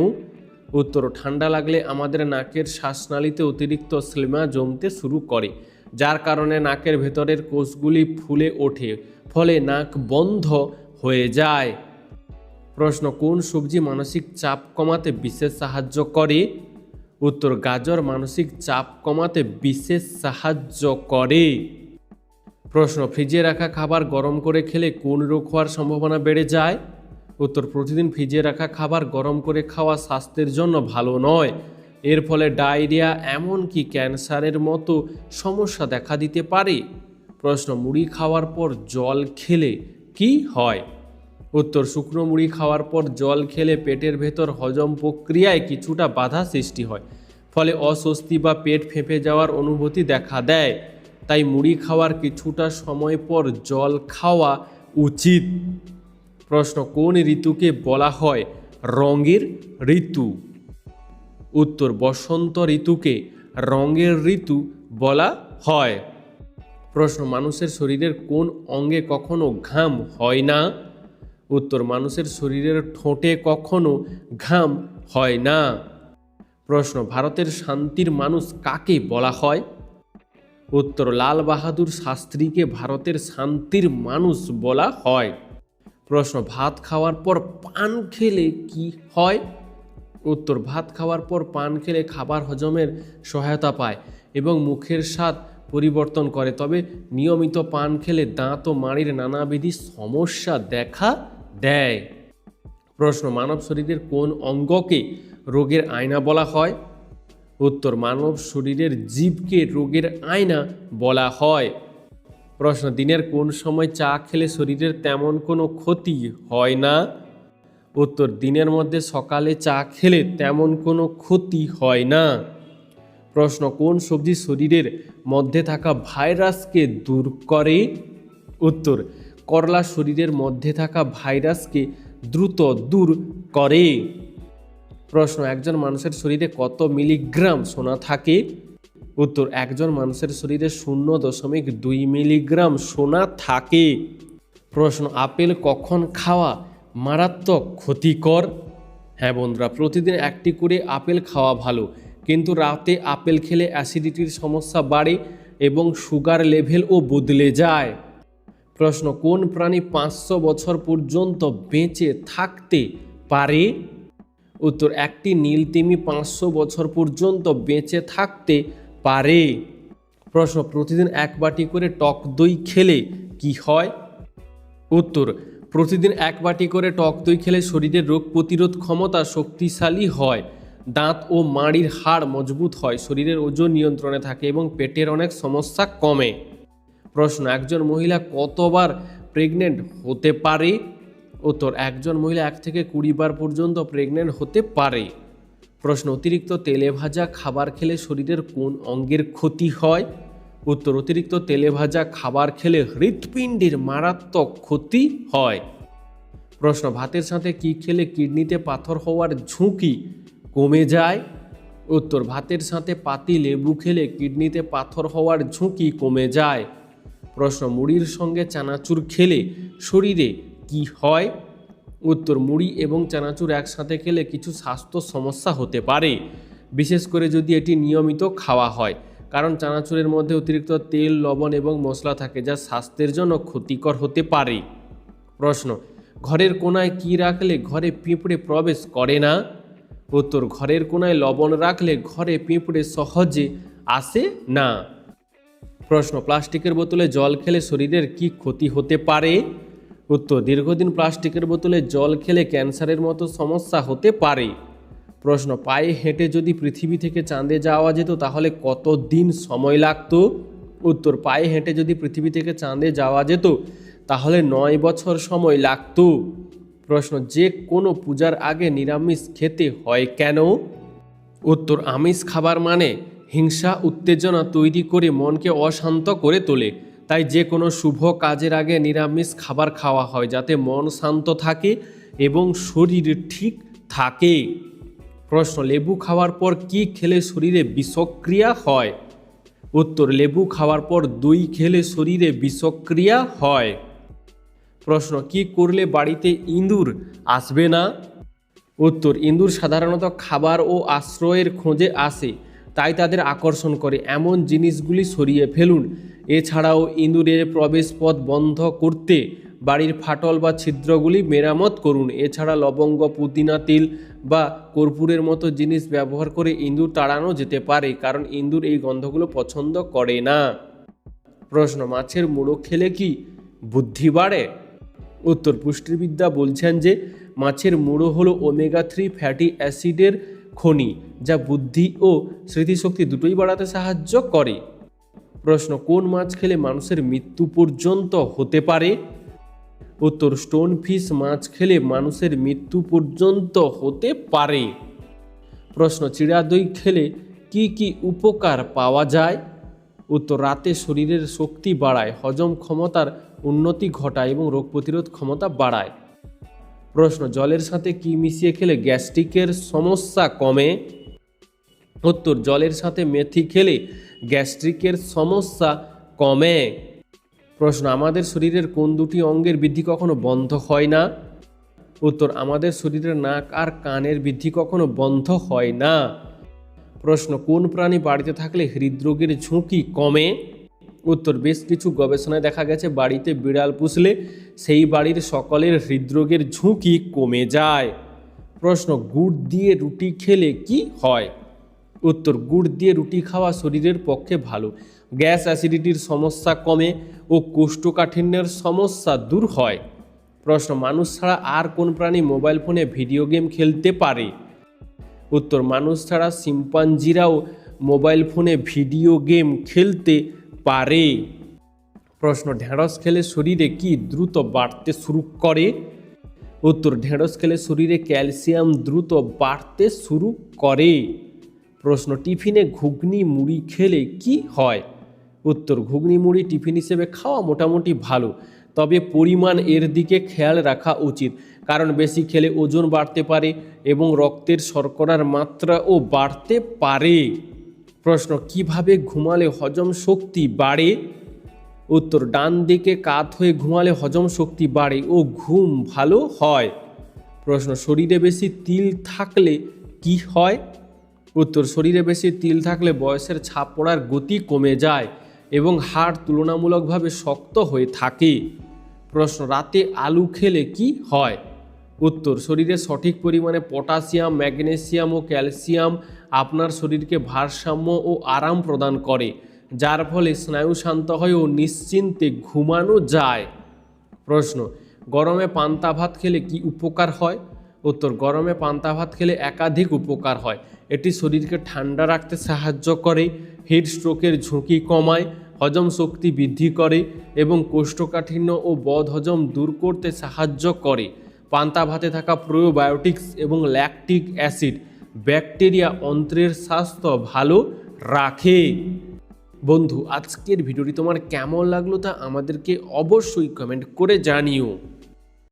উত্তর, ঠান্ডা লাগলে আমাদের নাকের শ্বাসনালীতে অতিরিক্ত শ্লেষ্মা জমতে শুরু করে, যার কারণে নাকের ভেতরের কোষগুলি ফুলে ওঠে, ফলে নাক বন্ধ হয়ে যায়। প্রশ্ন, কোন সবজি মানসিক চাপ কমাতে বিশেষ সাহায্য করে? উত্তর, গাজর মানসিক চাপ কমাতে বিশেষ সাহায্য করে। প্রশ্ন, ফ্রিজে রাখা খাবার গরম করে খেলে কোন রোগ হওয়ার সম্ভাবনা বেড়ে যায়? উত্তর, প্রতিদিন ফ্রিজে রাখা খাবার গরম করে খাওয়া স্বাস্থ্যের জন্য ভালো নয়। এর ফলে ডায়রিয়া এমনকি ক্যান্সারের মতো সমস্যা দেখা দিতে পারে। প্রশ্ন, মুড়ি খাওয়ার পর জল খেলে কি হয়? উত্তর, শুকনো মুড়ি খাওয়ার পর জল খেলে পেটের ভেতর হজম প্রক্রিয়ায় কিছুটা বাধা সৃষ্টি হয়, ফলে অস্বস্তি বা পেট ফেঁপে যাওয়ার অনুভূতি দেখা দেয়। তাই মুড়ি খাওয়ার কিছুটা সময় পর জল খাওয়া উচিত। প্রশ্ন, কোন ঋতুকে বলা হয় রঙের ঋতু? উত্তর, বসন্ত ঋতুকে রঙের ঋতু বলা হয়। প্রশ্ন, মানুষের শরীরের কোন অঙ্গে কখনো ঘাম হয় না? উত্তর, মানুষের শরীরের ঠোঁটে কখনো ঘাম হয় না। প্রশ্ন, ভারতের শান্তির মানুষ কাকে বলা হয়? উত্তর, লাল বাহাদুর শাস্ত্রীকে ভারতের শান্তির মানুষ বলা হয়। প্রশ্ন, ভাত খাওয়ার পর পান খেলে কি হয়? উত্তর, ভাত খাওয়ার পর পান খেলে খাবার হজমের সহায়তা পায় এবং মুখের স্বাদ পরিবর্তন করে, তবে নিয়মিত পান খেলে দাঁত ও মাড়ির নানাবিধ সমস্যা দেখা দেয়। প্রশ্ন, মানব শরীরের কোন অঙ্গকে রোগের আয়না বলা হয়? উত্তর, মানব শরীরের জিভকে রোগের আয়না বলা হয়। প্রশ্ন, দিনের কোন সময় চা খেলে শরীরের তেমন কোনো ক্ষতি হয় না? উত্তর, দিনের মধ্যে সকালে চা খেলে তেমন কোনো ক্ষতি হয় না। প্রশ্ন, কোন সবজি শরীরের মধ্যে থাকা ভাইরাসকে দূর করে? উত্তর, করলা শরীরের মধ্যে থাকা ভাইরাসকে দ্রুত দূর করে। প্রশ্ন, একজন মানুষের শরীরে কত মিলিগ্রাম সোনা থাকে? উত্তর, একজন মানুষের শরীরে 0.2 মিলিগ্রাম সোনা থাকে। প্রশ্ন, আপেল কখন খাওয়া মারাত্মক ক্ষতিকর? হ্যাঁ বন্ধুরা, প্রতিদিন একটি করে আপেল খাওয়া ভালো, কিন্তু রাতে আপেল খেলে অ্যাসিডিটির সমস্যা বাড়ে এবং সুগার লেভেলও বদলে যায়। প্রশ্ন, কোন প্রাণী 500 বছর পর্যন্ত বেঁচে থাকতে পারে? উত্তর, একটি নীলতিমি 500 বছর পর্যন্ত বেঁচে থাকতে পারে। প্রশ্ন, প্রতিদিন 1 বাটি করে টক দই খেলে কি হয়? উত্তর, প্রতিদিন 1 বাটি করে টক দই খেলে শরীরের রোগ প্রতিরোধ ক্ষমতা শক্তিশালী হয়, দাঁত ও মাড়ির হাড় মজবুত হয়, শরীরের ওজন নিয়ন্ত্রণে থাকে এবং পেটের অনেক সমস্যা কমে। প্রশ্ন, একজন মহিলা কতবার প্রেগনেন্ট হতে পারে? উত্তর, একজন মহিলা 1 থেকে 20 বার পর্যন্ত প্রেগনেন্ট হতে পারে। প্রশ্ন, অতিরিক্ত তেলে ভাজা খাবার খেলে শরীরের কোন অঙ্গের ক্ষতি হয়? উত্তর, অতিরিক্ত তেলে ভাজা খাবার খেলে হৃৎপিণ্ডের মারাত্মক ক্ষতি হয়। প্রশ্ন, ভাতের সাথে কি খেলে কিডনিতে পাথর হওয়ার ঝুঁকি কমে যায়? উত্তর, ভাতের সাথে পাতি লেবু খেলে কিডনিতে পাথর হওয়ার ঝুঁকি কমে যায়। প্রশ্ন, মুড়ির সঙ্গে চানাচুর খেলে শরীরে কি হয়? উত্তর, মুড়ি এবং চানাচুর একসাথে খেলে কিছু স্বাস্থ্য সমস্যা হতে পারে, বিশেষ করে যদি এটি নিয়মিত খাওয়া হয়, কারণ চানাচুরের মধ্যে অতিরিক্ত তেল, লবণ এবং মশলা থাকে যা স্বাস্থ্যের জন্য ক্ষতিকর হতে পারে। প্রশ্ন, ঘরের কোনায় কি রাখলে ঘরে পিঁপড়ে প্রবেশ করে না? উত্তর, ঘরের কোনায় লবণ রাখলে ঘরে পিঁপড়ে সহজে আসে না। প্রশ্ন, প্লাস্টিকের বোতলে জল খেলে শরীরের কি ক্ষতি হতে পারে? উত্তর, দীর্ঘদিন প্লাস্টিকের বোতলে জল খেলে ক্যান্সারের মতো সমস্যা হতে পারে। প্রশ্ন, পায়ে হেঁটে যদি পৃথিবী থেকে চাঁদে যাওয়া যেত তাহলে কত দিন সময় লাগতো? উত্তর, পায়ে হেঁটে যদি পৃথিবী থেকে চাঁদে যাওয়া যেত তাহলে 9 বছর সময় লাগতো। প্রশ্ন, যে কোনো পূজার আগে নিরামিষ খেতে হয় কেন? উত্তর, আমিষ খাবার মানে হিংসা উত্তেজনা তৈরি করে মনকে অশান্ত করে তোলে, তাই যে কোনো শুভ কাজের আগে নিরামিষ খাবার খাওয়া হয় যাতে মন শান্ত থাকে এবং শরীর ঠিক থাকে। প্রশ্ন, লেবু খাওয়ার পর কি খেলে শরীরে বিষক্রিয়া হয়? উত্তর, লেবু খাওয়ার পর দই খেলে শরীরে বিষক্রিয়া হয়। প্রশ্ন, কি করলে বাড়িতে ইঁদুর আসবে না? উত্তর, ইঁদুর সাধারণত খাবার ও আশ্রয়ের খোঁজে আসে, তাই তাদের আকর্ষণ করে এমন জিনিসগুলি সরিয়ে ফেলুন। এছাড়াও ইঁদুরের প্রবেশ পথ বন্ধ করতে বাড়ির ফাটল বা ছিদ্রগুলি মেরামত করুন। এছাড়া লবঙ্গ, পুদিনা, তিল বা কর্পূরের মতো জিনিস ব্যবহার করে ইঁদুর তাড়ানো যেতে পারে, কারণ ইঁদুর এই গন্ধগুলো পছন্দ করে না। প্রশ্ন, মাছের মুড়ো খেলে কি বুদ্ধি বাড়ে? উত্তর, পুষ্টিবিদ্যা বলছেন যে মাছের মুড়ো হলো ওমেগা-3 ফ্যাটি অ্যাসিডের খনি, যা বুদ্ধি ও স্মৃতিশক্তি দুটোই বাড়াতে সাহায্য করে। প্রশ্ন, কোন মাছ খেলে মানুষের মৃত্যু পর্যন্ত হতে পারে? উত্তর, স্টোন ফিশ মাছ খেলে মানুষের মৃত্যু পর্যন্ত হতে পারে। প্রশ্ন, চিড়া দই খেলে কি কি উপকার পাওয়া যায়? উত্তর, রাতে শরীরের শক্তি বাড়ায়, হজম ক্ষমতার উন্নতি ঘটায় এবং রোগ প্রতিরোধ ক্ষমতা বাড়ায়। প্রশ্ন, জলের সাথে কি মিশিয়ে খেলে গ্যাস্ট্রিকের সমস্যা কমে? উত্তর, জলের সাথে মেথি খেলে গ্যাস্ট্রিকের সমস্যা কমে। প্রশ্ন, আমাদের শরীরের কোন দুটি অঙ্গের বৃদ্ধি কখনো বন্ধ হয় না? উত্তর, আমাদের শরীরের নাক আর কানের বৃদ্ধি কখনো বন্ধ হয় না। প্রশ্ন, কোন প্রাণী বাড়িতে থাকলে হৃদরোগের ঝুঁকি কমে? উত্তর, বেশ কিছু গবেষণায় দেখা গেছে বাড়িতে বিড়াল পুষলে সেই বাড়ির সকলের হৃদরোগের ঝুঁকি কমে যায়। প্রশ্ন, গুড় দিয়ে রুটি খেলে কি হয়? উত্তর, গুড় দিয়ে রুটি খাওয়া শরীরের পক্ষে ভালো, গ্যাস অ্যাসিডিটির সমস্যা কমে ও কোষ্ঠকাঠিন্যের সমস্যা দূর হয়। প্রশ্ন, মানুষ ছাড়া আর কোন প্রাণী মোবাইল ফোনে ভিডিও গেম খেলতে পারে? উত্তর, মানুষ ছাড়া শিম্পাঞ্জিরাও মোবাইল ফোনে ভিডিও গেম খেলতে পারে। প্রশ্ন, ঢেঁড়স খেলে শরীরে কি দ্রুত বাড়তে শুরু করে? উত্তর, ঢেঁড়স খেলে শরীরে ক্যালসিয়াম দ্রুত বাড়তে শুরু করে। প্রশ্ন, টিফিনে ঘুগনি মুড়ি খেলে কি হয়? উত্তর, ঘুগনি মুড়ি টিফিন হিসেবে খাওয়া মোটামুটি ভালো, তবে পরিমাণ এর দিকে খেয়াল রাখা উচিত, কারণ বেশি খেলে ওজন বাড়তে পারে এবং রক্তের শর্করার মাত্রাও বাড়তে পারে। প্রশ্ন, কিভাবে ঘুমালে হজম শক্তি বাড়ে? উত্তর, ডান দিকে কাত হয়ে ঘুমালে হজম শক্তি বাড়ে ও ঘুম ভালো হয়। প্রশ্ন, শরীরে বেশি তিল থাকলে কি হয়? উত্তর, শরীরে বেশি তিল থাকলে বয়সের ছাপ পড়ার গতি কমে যায় এবং হাড় তুলনামূলকভাবে শক্ত হয়ে থাকে। প্রশ্ন, রাতে আলু খেলে কি হয়? উত্তর, শরীরে সঠিক পরিমাণে পটাশিয়াম, ম্যাগনেসিয়াম ও ক্যালসিয়াম আপনার শরীরকে ভারসাম্য ও আরাম প্রদান করে, যার ফলে স্নায়ু শান্ত হয় ও নিশ্চিন্তে ঘুমানো যায়। প্রশ্ন, গরমে পান্তা ভাত খেলে কি উপকার হয়? উত্তর, গরমে পান্তা ভাত খেলে একাধিক উপকার হয়। এটি শরীরকে ঠান্ডা রাখতে সাহায্য করে, হিট স্ট্রোকের ঝুঁকি কমায়, হজম শক্তি বৃদ্ধি করে এবং কোষ্ঠকাঠিন্য ও বদহজম দূর করতে সাহায্য করে। পান্তা ভাতে থাকা প্রোবায়োটিক্স এবং ল্যাকটিক অ্যাসিড ব্যাকটেরিয়া অন্ত্রের স্বাস্থ্য ভালো রাখে। বন্ধু, আজকের ভিডিওটি তোমার কেমন লাগলো তা আমাদেরকে অবশ্যই কমেন্ট করে জানিও।